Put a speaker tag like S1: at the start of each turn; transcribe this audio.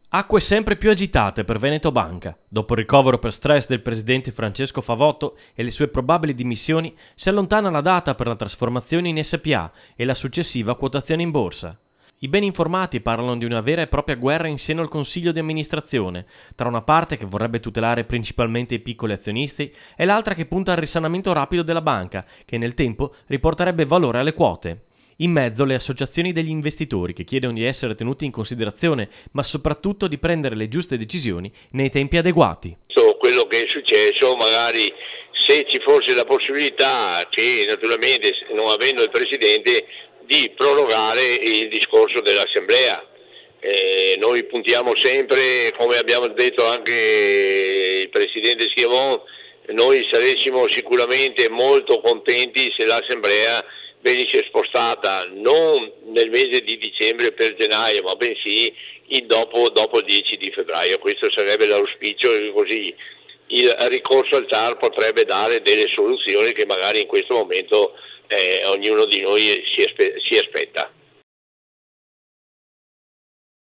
S1: Acque sempre più agitate per Veneto Banca. Dopo il ricovero per stress del presidente Francesco Favotto e le sue probabili dimissioni, si allontana la data per la trasformazione in SpA e la successiva quotazione in borsa. I ben informati parlano di una vera e propria guerra in seno al consiglio di amministrazione, tra una parte che vorrebbe tutelare principalmente i piccoli azionisti e l'altra che punta al risanamento rapido della banca, che nel tempo riporterebbe valore alle quote. In mezzo le associazioni degli investitori che chiedono di essere tenuti in considerazione, ma soprattutto di prendere le giuste decisioni nei tempi adeguati.
S2: Quello che è successo, magari se ci fosse la possibilità che naturalmente non avendo il Presidente di prorogare il discorso dell'Assemblea. Noi puntiamo sempre, come abbiamo detto anche il Presidente Schiavon, noi saremmo sicuramente molto contenti se l'Assemblea venisse spostata non nel mese di dicembre per gennaio, ma bensì dopo il 10 di febbraio. Questo sarebbe l'auspicio e così il ricorso al TAR potrebbe dare delle soluzioni che magari in questo momento ognuno di noi si aspetta.